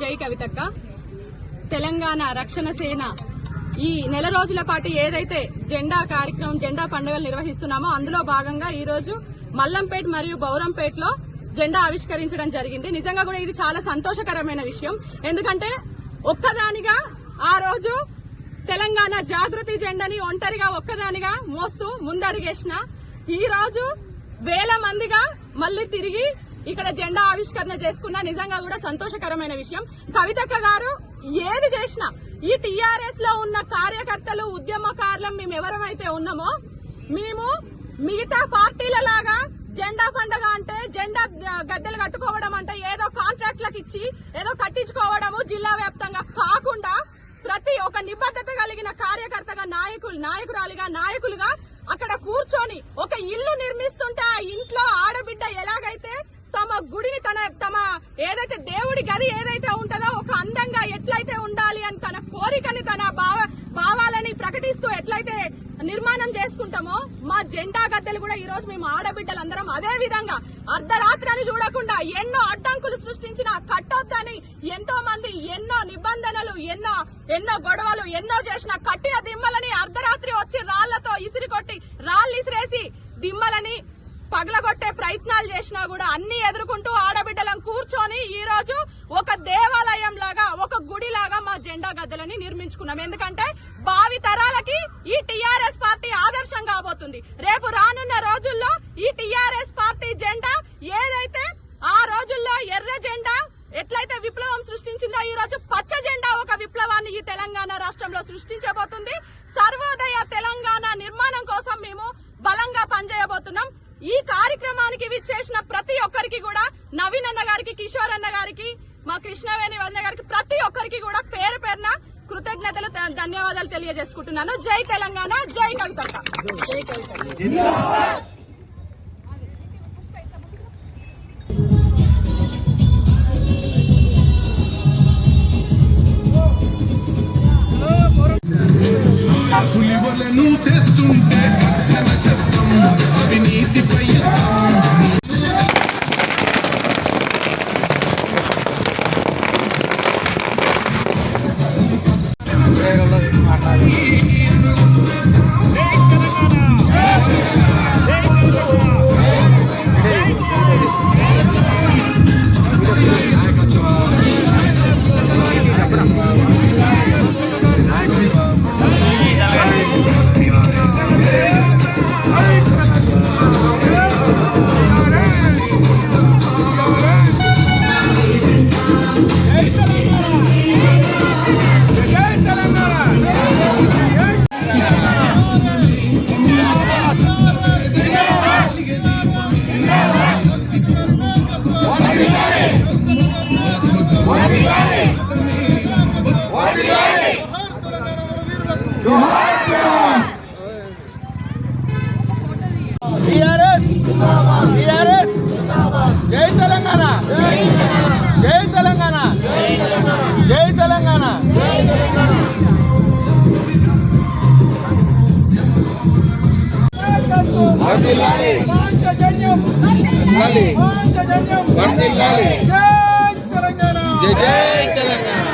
జై కవితక్క. తెలంగాణ రక్షణ సేన ఈ నెల రోజుల పాటు ఏదైతే జెండా కార్యక్రమం, జెండా పండుగలు నిర్వహిస్తున్నామో అందులో భాగంగా ఈ రోజు మల్లంపేట్ మరియు బౌరంపేటలో జెండా ఆవిష్కరించడం జరిగింది. నిజంగా కూడా ఇది చాలా సంతోషకరమైన విషయం. ఎందుకంటే ఒక్కదానిగా ఆ రోజు తెలంగాణ జాగృతి జెండాని ఒంటరిగా ఒక్కదానిగా మోస్తూ ముందడిగేసిన ఈ రోజు వేల మందిగా మళ్లీ తిరిగి ఇక్కడ జెండా ఆవిష్కరణ చేసుకున్న నిజంగా కూడా సంతోషకరమైన విషయం. కవితక్క గారు ఏది చేసినా ఈ టీఆర్ఎస్ లో ఉన్న కార్యకర్తలు, ఉద్యమకారులం మేమెవరమైతే ఉన్నామో మేము మిగతా పార్టీల లాగా జెండా పండుగ అంటే జెండా గద్దెలు కట్టుకోవడం అంటే ఏదో కాంట్రాక్ట్లకు ఇచ్చి ఏదో కట్టించుకోవడము జిల్లా వ్యాప్తంగా కాకుండా ప్రతి ఒక నిబద్ధత కలిగిన కార్యకర్తగా, నాయకురాలిగా, నాయకులుగా అక్కడ కూర్చొని ఒక ఇల్లు నిర్మిస్తుంటే ఆ ఇంట్లో ఆడబిడ్డ ఎలాగైతే తమ గుడిని తమ ఏదైతే దేవుడి గది ఏదైతే ఉంటుందో ఒక అందంగా ఎట్లయితే ఉండాలి అని తన కోరికని, తన భావాలని ప్రకటిస్తూ ఎట్లయితే నిర్మాణం చేసుకుంటామో మా జెండా గద్దెలు కూడా ఈ రోజు మేము ఆడబిడ్డలందరం అదే విధంగా అర్ధరాత్రిని చూడకుండా ఎన్నో అడ్డంకులు సృష్టించిన కట్టొద్దని ఎంతో మంది ఎన్నో నిబంధనలు, ఎన్నో గొడవలు ఎన్నో చేసిన కట్టిన దిమ్మలని అర్ధరాత్రి వచ్చి రాళ్లతో ఇసిరికొట్టి రాళ్లు ఇసిరేసి దిమ్మలని పగలగొట్టే ప్రయత్నాలు చేసినా కూడా అన్ని ఎదుర్కొంటూ ఆడబిడ్డలను కూర్చొని ఈ రోజు ఒక దేవాలయం లాగా, ఒక గుడి లాగా మా జెండా గద్దెలని నిర్మించుకున్నాం. ఎందుకంటే భావి తరాలకి ఈ టీఆర్ఎస్ పార్టీ ఆదర్శం కాబోతుంది. రేపు రానున్న రోజుల్లో ఈ టీఆర్ఎస్ పార్టీ జెండా ఏదైతే ఆ రోజుల్లో ఎర్ర జెండా ఎట్లయితే విప్లవం సృష్టించిందో ఈ రోజు పచ్చ జెండా ఒక విప్లవాన్ని ఈ తెలంగాణ రాష్ట్రంలో సృష్టించబోతుంది. సర్వోదయ తెలంగాణ నిర్మాణం కోసం మేము బలంగా పనిచేయబోతున్నాం. ఈ కార్యక్రమానికి విచ్చేసిన ప్రతి ఒక్కరికి కూడా, నవీన్ అన్న గారికి, కిషోర్ అన్న గారికి, మా కృష్ణవేణి వదిన గారికి, ప్రతి ఒక్కరికి కూడా పేరు పేరున కృతజ్ఞతలు, ధన్యవాదాలు తెలియజేసుకుంటున్నాను. జై తెలంగాణ, జై కవితక్క. జై కవితక్క. పులివలను చేస్తుంటే అచ్చన శబ్దం అవినీతిపై జై తెలంగాణ, జై తెలంగాణ, జై తెలంగాణ. జై తెలంగాణ.